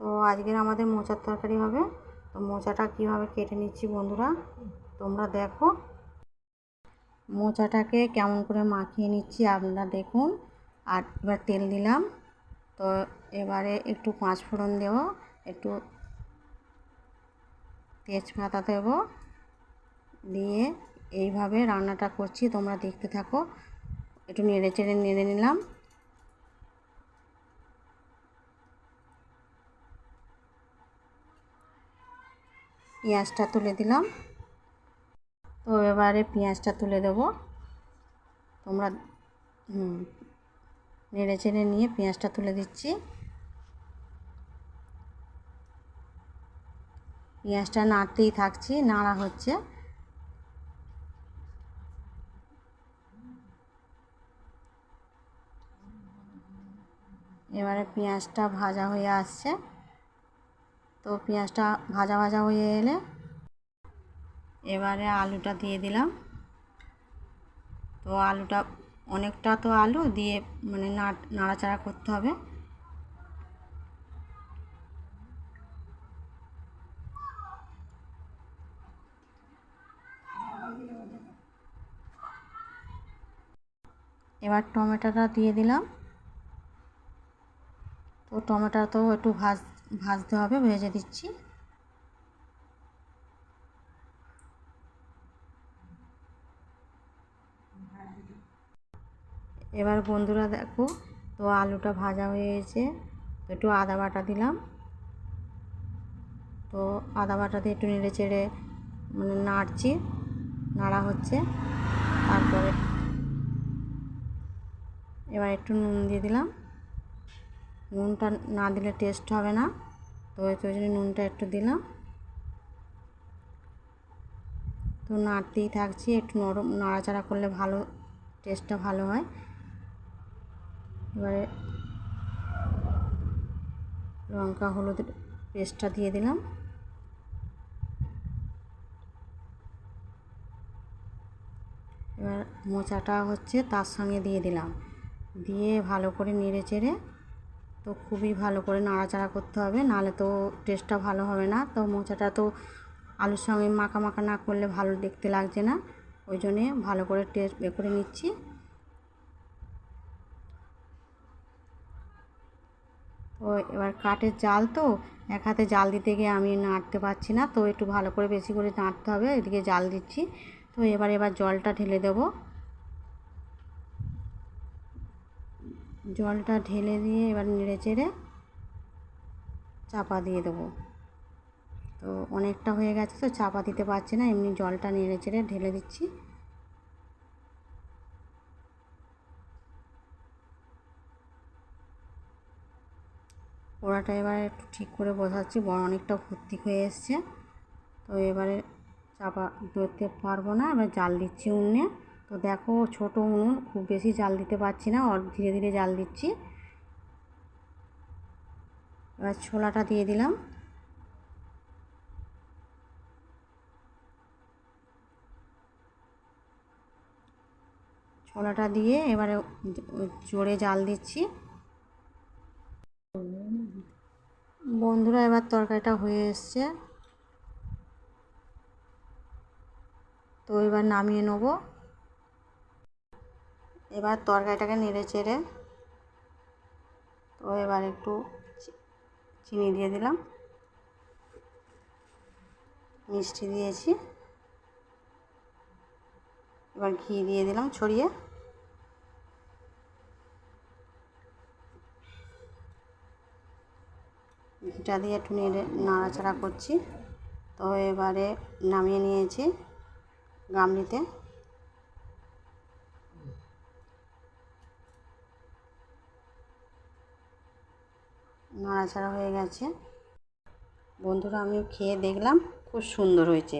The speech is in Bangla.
তো আজকের আমাদের মোচার তরকারি হবে। তো মোচাটা কীভাবে কেটে নিচ্ছি বন্ধুরা তোমরা দেখো। মোচাটাকে কেমন করে মাখিয়ে নিচ্ছি আপনারা দেখুন। আর এবার তেল দিলাম। তো এবারে একটু 5 ফোড়ন দেবো, একটু তেজপাতা দেবো, দিয়ে এইভাবে রান্নাটা করছি তোমরা দেখতে থাকো। একটু নেড়ে চেড়ে নেড়ে নিলাম। পেঁয়াজটা তুলে দিলাম। তো এবারে পেঁয়াজটা তুলে দেবো। তোমরা নেড়ে চেড়ে নিয়ে পেঁয়াজটা তুলে দিচ্ছি। পেঁয়াজটা নাড়তেই থাকছি, নাড়া হচ্ছে। এবারে পেঁয়াজটা ভাজা হয়ে আসছে। তো পেঁয়াজটা ভাজা ভাজা হয়ে এলে এবারে আলুটা দিয়ে দিলাম। তো আলুটা অনেকটা তো আলু দিয়ে মানে নাড়াচাড়া করতে হবে। এবার টমেটোটা দিয়ে দিলাম। তো টমেটোটাও একটু ভাজতে হবে, ভেজে দিচ্ছি। এবার বন্ধুরা দেখো, তো আলুটা ভাজা হয়ে গেছে। তো একটু আদা বাটা দিলাম। তো আদা বাটা দিয়ে একটু নেড়ে চেড়ে মানে নাড়ছি, নাড়া হচ্ছে। তারপরে এবার একটু নুন দিয়ে দিলাম। নুনটা না দিলে টেস্ট হবে না, তো ওই জন্য নুনটা একটু দিলাম। তো নাড়তেই থাকছি, একটু নরম নাড়াচাড়া করলে ভালো টেস্টটা ভালো হয়। এবারে লঙ্কা হলুদের পেস্টটা দিয়ে দিলাম। এবার মোচাটা হচ্ছে তার সঙ্গে দিয়ে দিলাম, দিয়ে ভালো করে নেড়ে চেড়ে তো খুবই ভালো করে নাড়াচাড়া করতে হবে, নাহলে তো টেস্টটা ভালো হবে না। তো মোচাটা তো আলুর সঙ্গে মাখা মাখা না করলে ভালো দেখতে লাগছে না, ওই জন্যে ভালো করে টেস্ট করে নিচ্ছি। তো এবার কাঠের জাল, তো এক হাতে জাল দিতে গিয়ে আমি নাড়তে পারছি না, তো একটু ভালো করে বেশি করে নাড়তে হবে। এদিকে জাল দিচ্ছি। তো এবার জলটা ঢেলে দেবো। জলটা ঢেলে দিয়ে এবার নেড়ে চেড়ে চাপা দিয়ে দেবো। তো অনেকটা হয়ে গেছে, তো চাপা দিতে পারছি না, এমনি জলটা নেড়ে চেড়ে ঢেলে দিচ্ছি। পোড়াটা এবারে একটু ঠিক করে বসাচ্ছি, অনেকটা ভর্তি হয়ে এসছে। তো এবারে চাপা দিতে পারবো না, এবার জাল দিচ্ছি উনুনে। তো দেখো ছোটো উনুন, খুব বেশি জাল দিতে পারছি না, ধীরে ধীরে জাল দিচ্ছি। এবার ছোলাটা দিয়ে দিলাম। ছোলাটা দিয়ে এবারে জোরে জাল দিচ্ছি। বন্ধুরা এবার তরকারিটা হয়ে এসছে। তো এবার নামিয়ে নেব। এবার তরকারিটাকে নেড়ে চেড়ে তো এবার একটু চিনি দিয়ে দিলাম, মিষ্টি দিয়েছি। এবার ঘি দিয়ে দিলাম ছড়িয়ে। ঘিটা দিয়ে একটু নাড়াচাড়া করছি। তো এবারে নামিয়ে নিয়েছি গামলিতে। নাড়াচাড়া হয়ে গেছে। বন্ধুরা আমি খেয়ে দেখলাম, খুব সুন্দর হয়েছে।